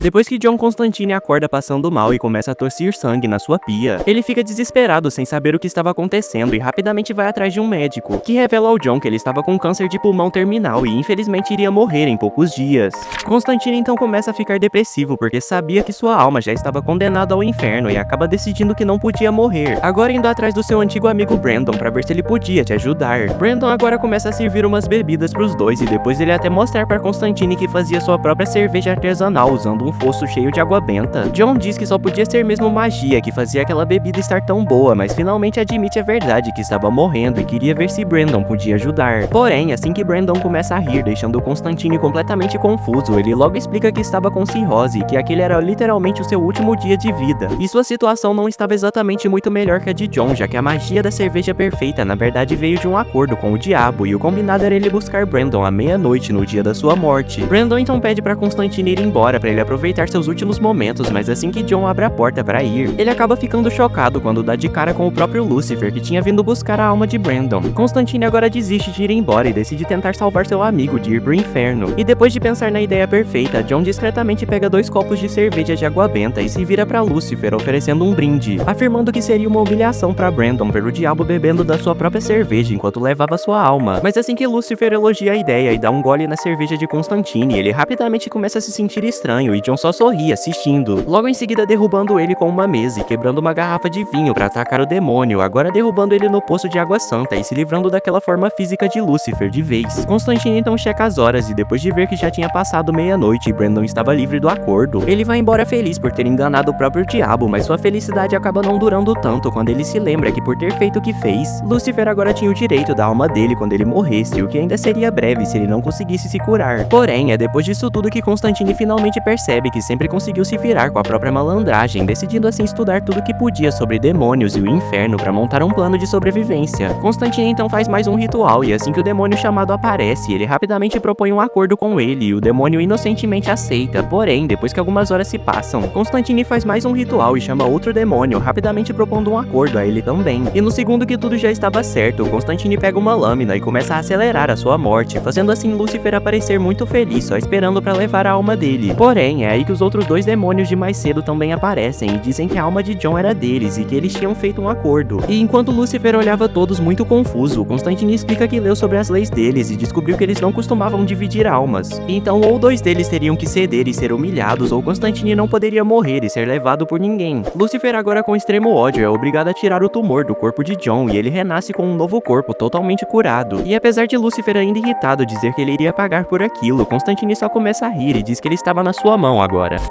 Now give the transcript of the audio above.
Depois que John Constantine acorda passando mal e começa a tossir sangue na sua pia, ele fica desesperado sem saber o que estava acontecendo e rapidamente vai atrás de um médico, que revela ao John que ele estava com câncer de pulmão terminal e infelizmente iria morrer em poucos dias. Constantine então começa a ficar depressivo porque sabia que sua alma já estava condenada ao inferno e acaba decidindo que não podia morrer, agora indo atrás do seu antigo amigo Brandon para ver se ele podia te ajudar. Brandon agora começa a servir umas bebidas pros dois e depois ele até mostrar para Constantine que fazia sua própria cerveja artesanal usando um fosso cheio de água benta. John diz que só podia ser mesmo magia que fazia aquela bebida estar tão boa, mas finalmente admite a verdade que estava morrendo e queria ver se Brandon podia ajudar. Porém, assim que Brandon começa a rir, deixando Constantine completamente confuso, ele logo explica que estava com cirrose e que aquele era literalmente o seu último dia de vida. E sua situação não estava exatamente muito melhor que a de John, já que a magia da cerveja perfeita na verdade veio de um acordo com o diabo e o combinado era ele buscar Brandon à meia-noite no dia da sua morte. Brandon então pede para Constantine ir embora para ele aproveitar seus últimos momentos, mas assim que John abre a porta para ir, ele acaba ficando chocado quando dá de cara com o próprio Lucifer, que tinha vindo buscar a alma de Brandon. Constantine agora desiste de ir embora e decide tentar salvar seu amigo de ir pro inferno. E depois de pensar na ideia perfeita, John discretamente pega 2 copos de cerveja de água benta e se vira para Lucifer oferecendo um brinde, afirmando que seria uma humilhação para Brandon pelo diabo bebendo da sua própria cerveja enquanto levava sua alma. Mas assim que Lucifer elogia a ideia e dá um gole na cerveja de Constantine, ele rapidamente começa a se sentir estranho e John só sorri assistindo, logo em seguida derrubando ele com uma mesa e quebrando uma garrafa de vinho para atacar o demônio, agora derrubando ele no poço de água santa e se livrando daquela forma física de Lucifer de vez. Constantine então checa as horas e depois de ver que já tinha passado meia-noite e Brandon estava livre do acordo, ele vai embora feliz por ter enganado o próprio diabo, mas sua felicidade acaba não durando tanto quando ele se lembra que por ter feito o que fez, Lucifer agora tinha o direito da alma dele quando ele morresse, o que ainda seria breve se ele não conseguisse se curar. Porém, é depois disso tudo que Constantine finalmente percebe que sempre conseguiu se virar com a própria malandragem, decidindo assim estudar tudo que podia sobre demônios e o inferno para montar um plano de sobrevivência. Constantine então faz mais um ritual e assim que o demônio chamado aparece, ele rapidamente propõe um acordo com ele e o demônio inocentemente aceita. Porém, depois que algumas horas se passam, Constantine faz mais um ritual e chama outro demônio, rapidamente propondo um acordo a ele também. E no segundo que tudo já estava certo, Constantine pega uma lâmina e começa a acelerar a sua morte, fazendo assim Lucifer aparecer muito feliz, só esperando para levar a alma dele. Porém, é aí que os outros 2 demônios de mais cedo também aparecem e dizem que a alma de John era deles e que eles tinham feito um acordo. E enquanto Lucifer olhava todos muito confuso, Constantine explica que leu sobre as leis deles e descobriu que eles não costumavam dividir almas. Então ou 2 deles teriam que ceder e ser humilhados, ou Constantine não poderia morrer e ser levado por ninguém. Lucifer agora com extremo ódio é obrigado a tirar o tumor do corpo de John e ele renasce com um novo corpo totalmente curado. E apesar de Lucifer ainda irritado dizer que ele iria pagar por aquilo, Constantine só começa a rir e diz que ele estava na sua mão agora.